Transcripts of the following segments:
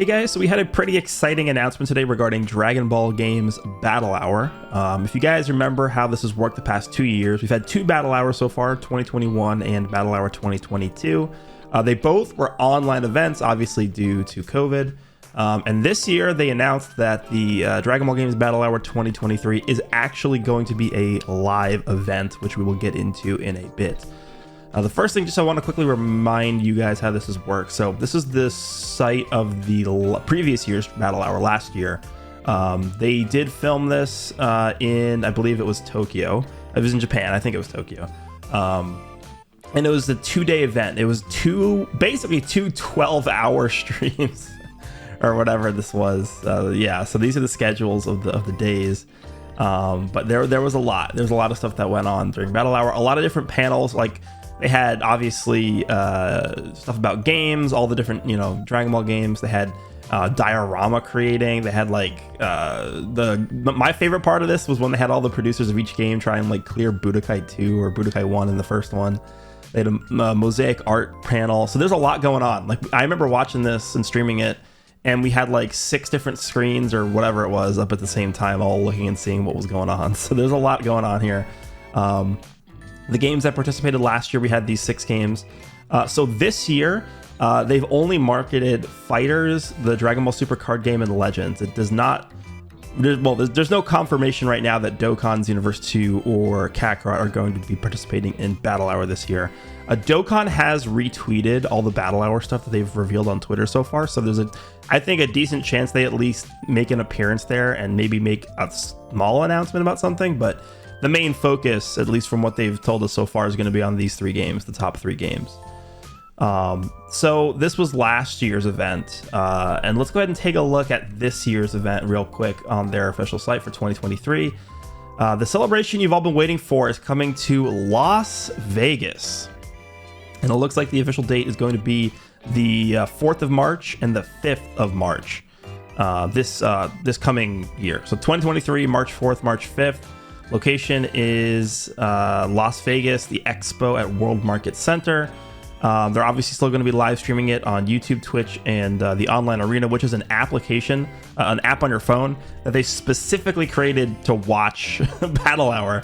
Hey guys, so we had a pretty exciting announcement today regarding Dragon Ball Games Battle Hour. If you guys remember how this has worked the past 2 years, we've had 2 Battle Hours so far, 2021 and Battle Hour 2022. They both were online events, obviously due to COVID. And this year they announced that the Dragon Ball Games Battle Hour 2023 is actually going to be a live event, which we will get into in a bit. The first thing, just I want to quickly remind you guys how this has worked. So this is the site of the previous year's Battle Hour last year. They did film this in, I believe it was Tokyo. It was in Japan. I think it was Tokyo. And it was a 2-day event. It was basically two 12-hour streams or whatever this was. Yeah, so these are the schedules of the days. But there was a lot. There's a lot of stuff that went on during Battle Hour. A lot of different panels, like they had obviously stuff about games, all the different, Dragon Ball games. They had diorama creating. They had my favorite part of this was when they had all the producers of each game try and clear Budokai 2 or Budokai 1 in the first one. They had a mosaic art panel. So there's a lot going on. I remember watching this and streaming it, and we had 6 different screens or whatever it was up at the same time, all looking and seeing what was going on. So there's a lot going on here. The games that participated last year, we had these 6 games. So this year, they've only marketed Fighters, the Dragon Ball Super card game, and Legends. It does not... There's no confirmation right now that Dokkan's Universe 2 or Kakarot are going to be participating in Battle Hour this year. Dokkan has retweeted all the Battle Hour stuff that they've revealed on Twitter so far, so there's I think a decent chance they at least make an appearance there and maybe make a small announcement about something, but the main focus, at least from what they've told us so far, is going to be on these 3 games, the top 3 games. So this was last year's event, and let's go ahead and take a look at this year's event real quick on their official site for 2023. The celebration you've all been waiting for is coming to Las Vegas, and it looks like the official date is going to be the 4th of March and the 5th of March this coming year. So 2023, March 4th, March 5th. Location is Las Vegas, the Expo at World Market Center. They're obviously still going to be live streaming it on YouTube, Twitch, and the Online Arena, which is an application, an app on your phone that they specifically created to watch Battle Hour,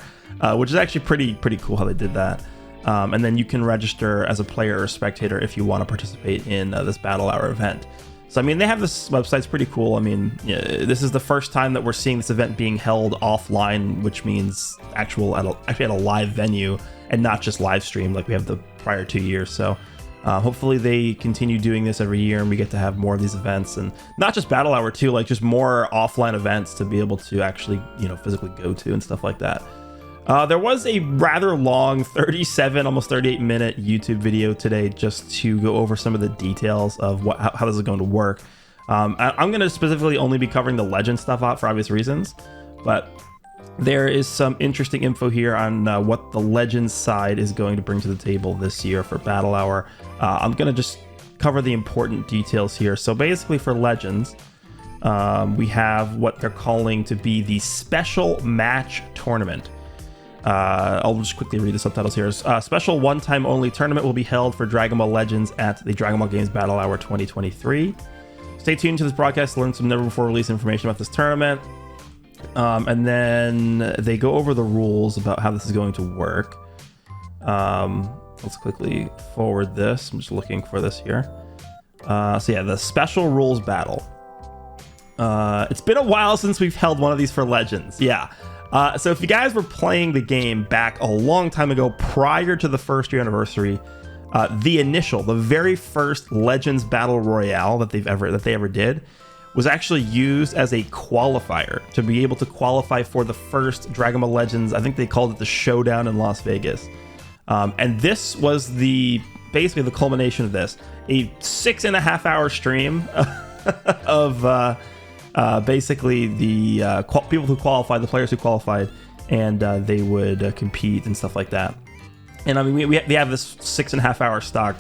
which is actually pretty cool how they did that. And then you can register as a player or spectator if you want to participate in this Battle Hour event. So, they have this website's pretty cool. This is the first time that we're seeing this event being held offline, which means actually at a live venue and not just live stream like we have the prior 2 years. So hopefully they continue doing this every year and we get to have more of these events, and not just Battle Hour too, just more offline events to be able to actually, physically go to and stuff like that. There was a rather long 37, almost 38 minute YouTube video today just to go over some of the details of how this is going to work. I'm going to specifically only be covering the Legend stuff out for obvious reasons, but there is some interesting info here on what the Legends side is going to bring to the table this year for Battle Hour. I'm going to just cover the important details here. So basically for Legends, we have what they're calling to be the Special Match Tournament. I'll just quickly read the subtitles here. Special one-time only tournament will be held for Dragon Ball Legends at the Dragon Ball Games Battle Hour 2023. Stay tuned to this broadcast to learn some never before released information about this tournament. And then they go over the rules about how this is going to work. Let's quickly forward this. I'm just looking for this here. So yeah, the special rules battle. It's been a while since we've held one of these for Legends. Yeah. So if you guys were playing the game back a long time ago, prior to the first year anniversary, the very first Legends Battle Royale that they ever did was actually used as a qualifier to be able to qualify for the first Dragon Ball Legends. I think they called it the Showdown in Las Vegas. And this was basically the culmination of this, a 6.5-hour stream of basically the people who qualified, the players who qualified, and they would compete and stuff like that. And we have this 6.5-hour stock,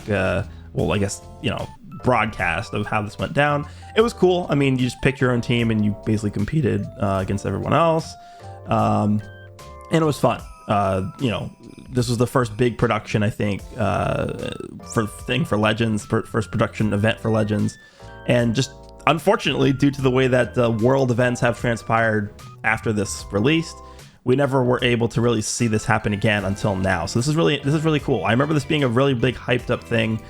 broadcast of how this went down. It was cool. You just picked your own team and you basically competed against everyone else, and it was fun. This was the first big production, I think, for Legends, first production event for Legends, and just unfortunately, due to the way that the world events have transpired after this released, we never were able to really see this happen again until now. So this is really cool. I remember this being a really big hyped up thing.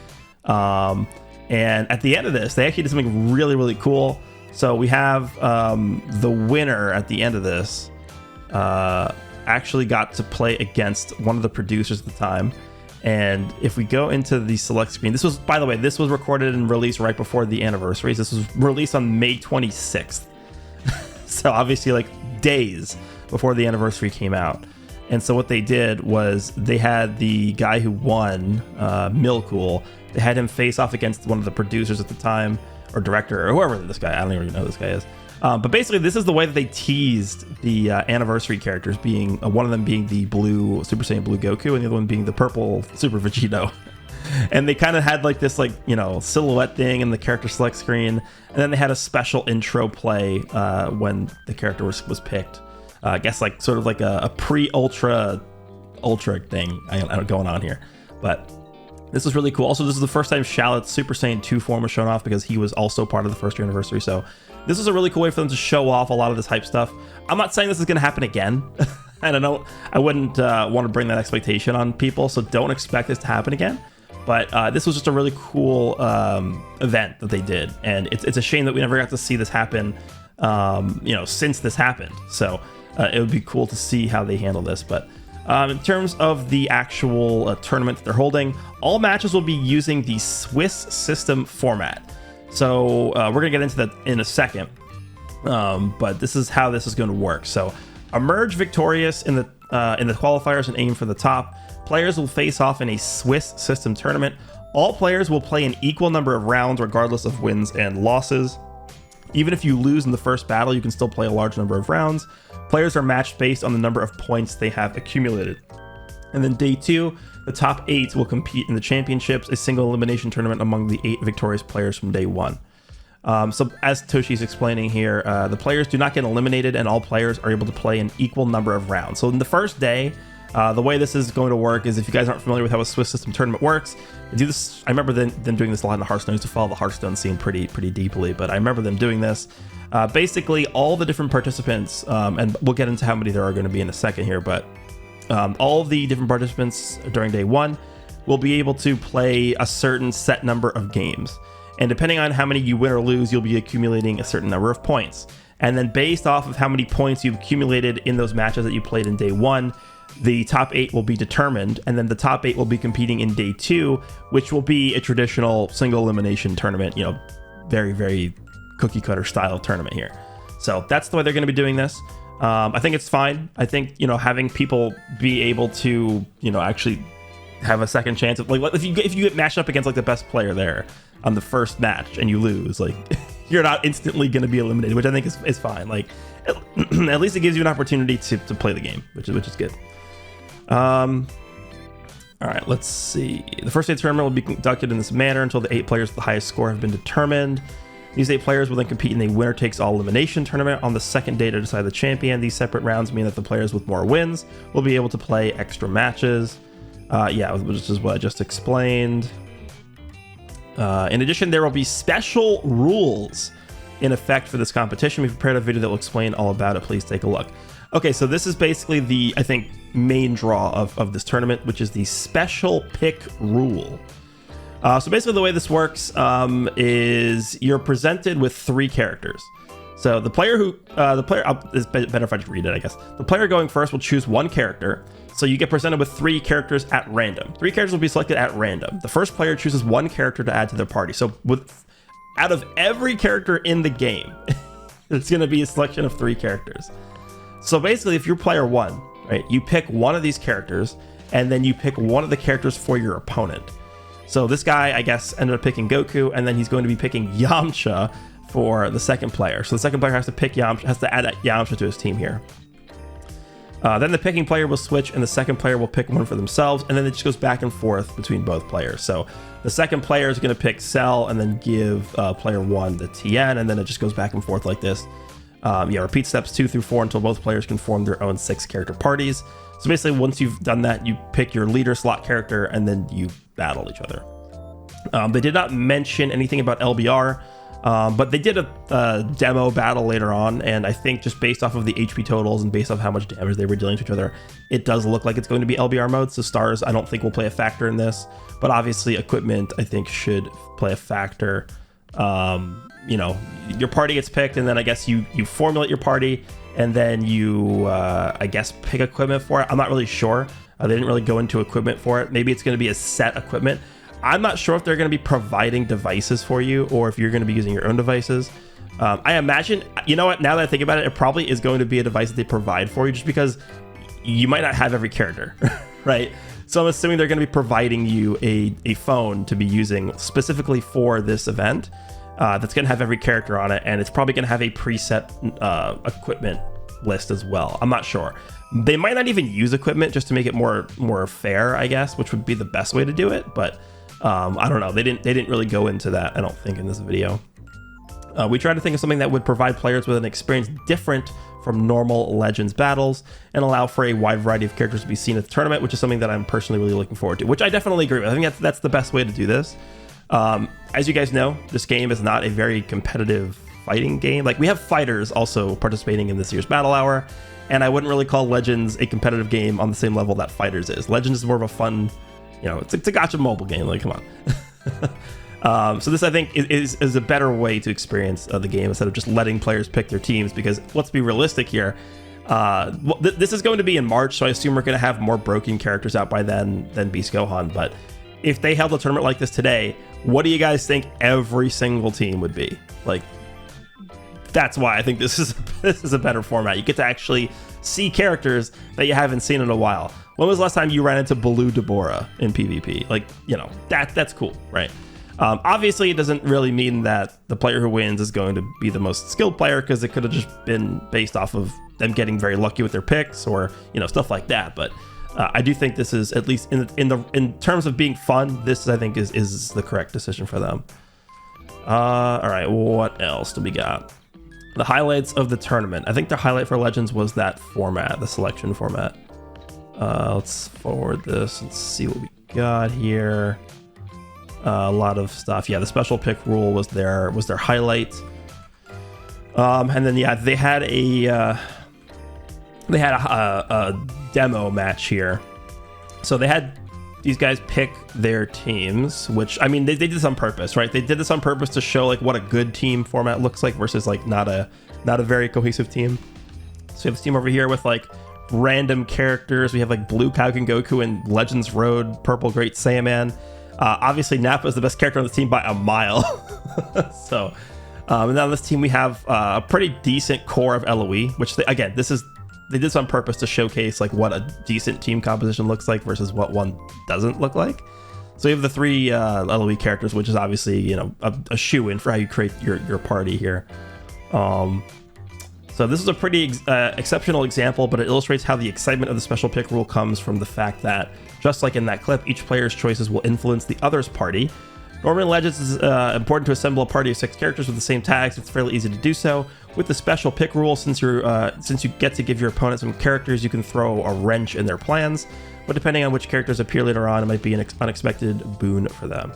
And at the end of this, they actually did something really, really cool. So we have the winner at the end of this actually got to play against one of the producers at the time. And if we go into the select screen, this was, by the way, this was recorded and released right before the anniversaries. This was released on May 26th. So obviously like days before the anniversary came out. And so what they did was they had the guy who won, Millcool, they had him face off against one of the producers at the time, or director, or whoever this guy, I don't even know who this guy is. But basically, this is the way that they teased the anniversary characters, being one of them being the blue Super Saiyan Blue Goku, and the other one being the purple Super Vegito. And they kind of had like this, like, you know, silhouette thing in the character select screen, and then they had a special intro play when the character was picked. I guess like sort of like a pre-ultra thing going on here, but this was really cool. Also, this is the first time Shallot's Super Saiyan 2 form was shown off, because he was also part of the first year anniversary. So this is a really cool way for them to show off a lot of this hype stuff. I'm not saying this is going to happen again. And I wouldn't want to bring that expectation on people, so don't expect this to happen again. But this was just a really cool event that they did, and it's a shame that we never got to see this happen, you know, since this happened. So it would be cool to see how they handle this. But in terms of the actual tournament that they're holding, all matches will be using the Swiss system format. So we're gonna get into that in a second, but this is how this is going to work. So emerge victorious in the qualifiers and aim for the top. Players will face off in a Swiss system tournament. All players will play an equal number of rounds regardless of wins and losses. Even if you lose in the first battle, you can still play a large number of rounds. Players are matched based on the number of points they have accumulated. And then day 2, the top 8 will compete in the championships, a single elimination tournament among the 8 victorious players from day 1. So as Toshi's explaining here, the players do not get eliminated, and all players are able to play an equal number of rounds. So in the first day, the way this is going to work is, if you guys aren't familiar with how a Swiss system tournament works, do this. I remember them doing this a lot in the Hearthstone. I used to follow the Hearthstone scene pretty deeply, but I remember them doing this. Basically, all the different participants, and we'll get into how many there are going to be in a second here, but all of the different participants during day 1 will be able to play a certain set number of games. And depending on how many you win or lose, you'll be accumulating a certain number of points. And then based off of how many points you've accumulated in those matches that you played in day 1, the top 8 will be determined, and then the top 8 will be competing in day 2, which will be a traditional single elimination tournament, you know, very, very cookie cutter style tournament here. So that's the way they're going to be doing this. I think it's fine. I think, you know, having people be able to, you know, actually have a second chance of, like, if you get matched up against like the best player there on the first match and you lose, like you're not instantly going to be eliminated, which I think is fine. Like at least it gives you an opportunity to play the game, which is good. All right, let's see. The first day tournament will be conducted in this manner until the 8 players with the highest score have been determined. These 8 players will then compete in a winner-takes-all elimination tournament on the second day to decide the champion. These separate rounds mean that the players with more wins will be able to play extra matches. Yeah, which is what I just explained. In addition, there will be special rules in effect for this competition. We've prepared a video that will explain all about it. Please take a look. Okay, so this is basically the, I think, main draw of this tournament, which is the special pick rule. So basically the way this works is you're presented with 3 characters. So the player it's better if I just read it, I guess. The player going first will choose 1 character. So you get presented with 3 characters at random. 3 characters will be selected at random. The first player chooses 1 character to add to their party. So out of every character in the game, it's going to be a selection of 3 characters. So basically, if you're player 1, right, you pick one of these characters, and then you pick one of the characters for your opponent. So this guy, I guess, ended up picking Goku, and then he's going to be picking Yamcha for the second player. So the second player has to pick Yamcha, has to add that Yamcha to his team here. Then the picking player will switch, and the second player will pick one for themselves, and then it just goes back and forth between both players. So the second player is going to pick Cell, and then give player 1 the Tien, and then it just goes back and forth like this. Yeah, repeat steps 2 through 4 until both players can form their own 6 character parties. So basically, once you've done that, you pick your leader slot character, and then you battle each other. They did not mention anything about LBR. But they did a demo battle later on, and I think just based off of the HP totals and based off how much damage they were dealing to each other, it does look like it's going to be LBR mode. So stars, I don't think will play a factor in this, but obviously equipment, I think, should play a factor. You know, your party gets picked, and then I guess you formulate your party, and then you, I guess, pick equipment for it. I'm not really sure. They didn't really go into equipment for it. Maybe it's going to be a set equipment. I'm not sure if they're going to be providing devices for you or if you're going to be using your own devices. I imagine, you know what, now that I think about it, it probably is going to be a device that they provide for you just because you might not have every character, right? So I'm assuming they're going to be providing you a phone to be using specifically for this event that's going to have every character on it, and it's probably going to have a preset equipment list as well. I'm not sure. They might not even use equipment just to make it more fair, I guess, which would be the best way to do it, but I don't know. They didn't really go into that, I don't think, in this video. We tried to think of something that would provide players with an experience different from normal Legends battles and allow for a wide variety of characters to be seen at the tournament, which is something that I'm personally really looking forward to, which I definitely agree with. I think that's the best way to do this. As you guys know, this game is not a very competitive fighting game. Like, we have fighters also participating in this year's Battle Hour, and I wouldn't really call Legends a competitive game on the same level that Fighters is. Legends is more of a fun, you know, it's a gacha mobile game, like, come on. So this, I think, is a better way to experience the game instead of just letting players pick their teams, because let's be realistic here. This is going to be in March, so I assume we're going to have more broken characters out by then than Beast Gohan, but if they held a tournament like this today, what do you guys think every single team would be? Like, that's why I think this is a better format. You get to actually see characters that you haven't seen in a while. When was the last time you ran into Baloo Deborah in PvP? Like, you know, that's cool, right? Obviously, it doesn't really mean that the player who wins is going to be the most skilled player, because it could have just been based off of them getting very lucky with their picks or, you know, stuff like that. But I do think this is, at least in terms of being fun, this, I think, is the correct decision for them. All right, what else do we got? The highlights of the tournament. I think the highlight for Legends was that format, the selection format. Let's forward this and see what we got here. A lot of stuff. Yeah, the special pick rule was their highlight. And then yeah, they had a demo match here. So they had these guys pick their teams, which, I mean, they did this on purpose, right? They did this on purpose to show like what a good team format looks like versus like not a very cohesive team. So we have this team over here with like random characters. We have like Blue Kaioken Goku and Legends Road Purple Great Saiyaman. Obviously Nappa is the best character on the team by a mile. So and now on this team we have a pretty decent core of LOE, which they did this on purpose to showcase like what a decent team composition looks like versus what one doesn't look like. So you have the three LOE characters, which is obviously, you know, a shoe-in for how you create your party here. So this is a pretty exceptional example, but it illustrates how the excitement of the special pick rule comes from the fact that, just like in that clip, each player's choices will influence the other's party. Normally in Legends, it's important to assemble a party of 6 characters with the same tags. It's fairly easy to do so. With the special pick rule, since you get to give your opponent some characters, you can throw a wrench in their plans. But depending on which characters appear later on, it might be an unexpected boon for them.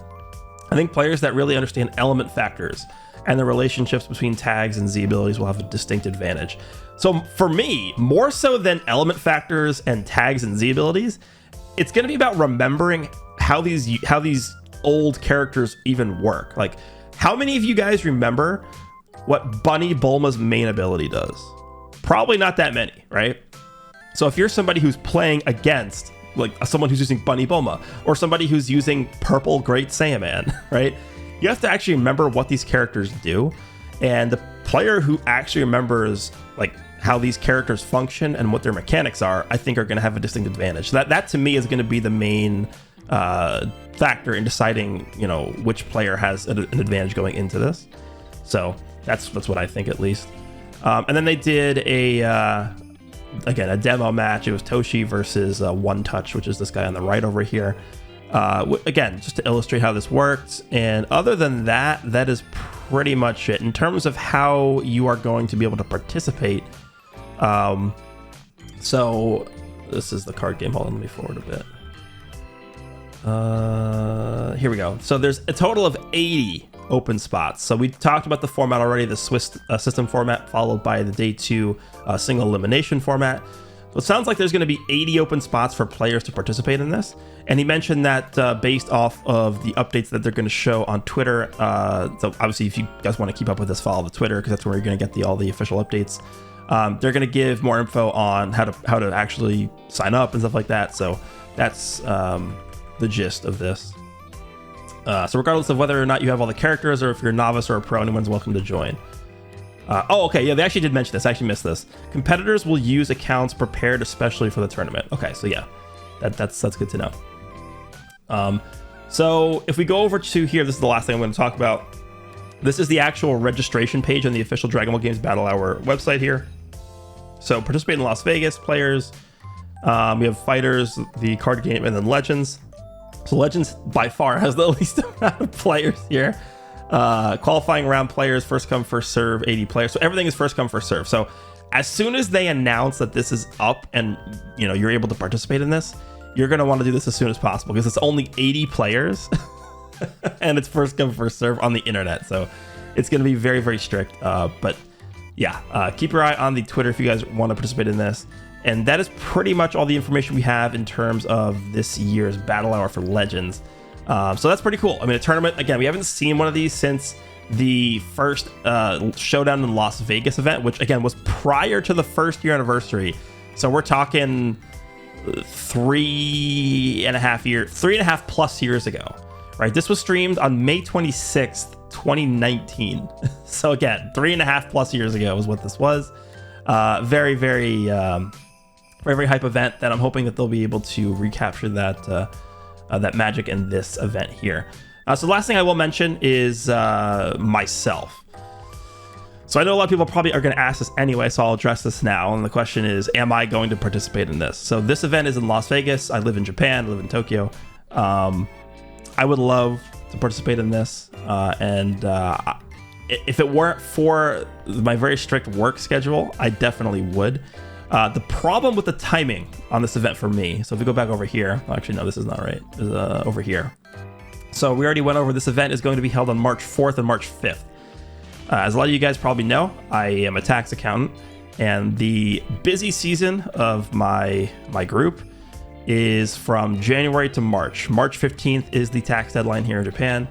I think players that really understand element factors and the relationships between tags and Z abilities will have a distinct advantage. So for me, more so than element factors and tags and Z abilities, it's going to be about remembering how these old characters even work. Like, how many of you guys remember what Bunny Bulma's main ability does? Probably not that many, right? So if you're somebody who's playing against like someone who's using Bunny Bulma or somebody who's using Purple Great Saiyaman, right? You have to actually remember what these characters do. And the player who actually remembers like how these characters function and what their mechanics are, I think are going to have a distinct advantage. That to me is going to be the main factor in deciding, you know, which player has an advantage going into this. So that's what I think, at least. And then they did a demo match. It was Toshi versus One Touch, which is this guy on the right over here. Again, just to illustrate how this works. And other than that, that is pretty much it. In terms of how you are going to be able to participate, so this is the card game. Hold on, let me forward a bit. Here we go. So there's a total of 80 open spots. So we talked about the format already, the Swiss system format, followed by the day 2 single elimination format. So it sounds like there's going to be 80 open spots for players to participate in this. And he mentioned that based off of the updates that they're going to show on Twitter. So obviously, if you guys want to keep up with this, follow the Twitter, because that's where you're going to get all the official updates. They're going to give more info on how to actually sign up and stuff like that. So that's the gist of this. So regardless of whether or not you have all the characters, or if you're a novice or a pro, anyone's welcome to join. Oh, okay, yeah, they actually did mention this. I actually missed this. Competitors will use accounts prepared especially for the tournament. Okay, so yeah, that's good to know. So if we go over to here, this is the last thing I'm going to talk about. This is the actual registration page on the official Dragon Ball Games Battle Hour website here. So participate in Las Vegas players. We have fighters, the card game, and then Legends. So Legends by far has the least amount of players here. Qualifying round players, first come, first serve, 80 players. So everything is first come, first serve. So as soon as they announce that this is up and you're able to participate in this, you're going to want to do this as soon as possible, because it's only 80 players and it's first come, first serve on the internet. So it's going to be very, very strict. But yeah, keep your eye on the Twitter if you guys want to participate in this. And that is pretty much all the information we have in terms of this year's Battle Hour for Legends. So that's pretty cool. I mean, a tournament, again, we haven't seen one of these since the first Showdown in Las Vegas event, which again was prior to the first year anniversary. So we're talking 3.5 plus years ago, right? This was streamed on May 26th, 2019. So again, 3.5 plus years ago is what this was. Very, very hype event that I'm hoping that they'll be able to recapture that magic in this event here. So the last thing I will mention is myself. So I know a lot of people probably are going to ask this anyway, so I'll address this now. And the question is, am I going to participate in this? So this event is in Las Vegas. I live in Japan. I live in Tokyo. I would love to participate in this. If it weren't for my very strict work schedule, I definitely would. The problem with the timing on this event for me, so if we go back over here, actually, no, this is not right. It's over here. So we already went over, this event is going to be held on March 4th and March 5th. As a lot of you guys probably know, I am a tax accountant, and the busy season of my group is from January to March. March 15th is the tax deadline here in Japan.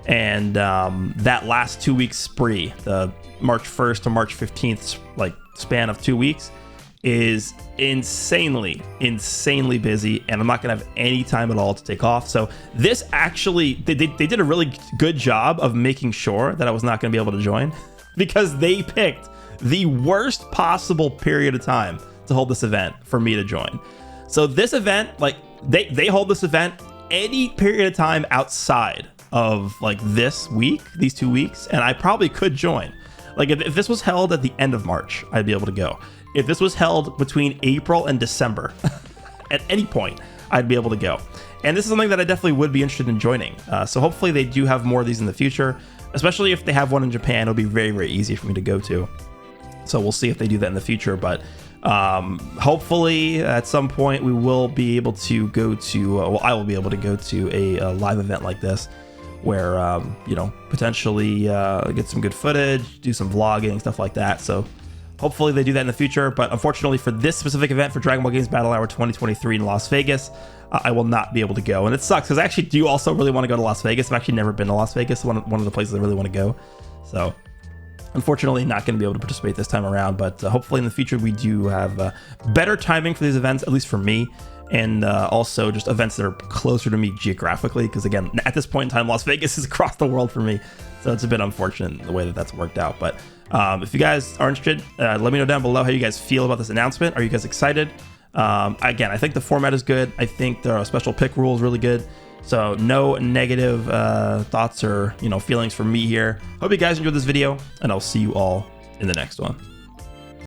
And that last 2 week spree, the March 1st to March 15th span of 2 weeks, is insanely busy, and I'm not gonna have any time at all to take off. So this actually, they did a really good job of making sure that I was not gonna be able to join, because they picked the worst possible period of time to hold this event for me to join. So this event, they hold this event any period of time outside of this week, these 2 weeks, and I probably could join. If this was held at the end of March, I'd be able to go. If this was held between April and December, at any point, I'd be able to go. And this is something that I definitely would be interested in joining. So hopefully they do have more of these in the future, especially if they have one in Japan. It'll be very, very easy for me to go to. So we'll see if they do that in the future. But hopefully at some point we will be able to go to, I will be able to go to a live event like this, where potentially get some good footage, do some vlogging, stuff like that. So hopefully they do that in the future. But unfortunately for this specific event, for Dragon Ball Games Battle Hour 2023 in Las Vegas, I will not be able to go. And it sucks, because I actually do also really want to go to Las Vegas. I've actually never been to Las Vegas, one of the places I really want to go. So unfortunately not going to be able to participate this time around, but hopefully in the future we do have better timing for these events, at least for me. And also just events that are closer to me geographically, because again, at this point in time, Las Vegas is across the world for me, so it's a bit unfortunate the way that that's worked out. But if you guys are interested, let me know down below how you guys feel about this announcement. Are you guys excited? Again, I think the format is good. I think the special pick rule is really good. So no negative thoughts or feelings from me here. Hope you guys enjoyed this video, and I'll see you all in the next one.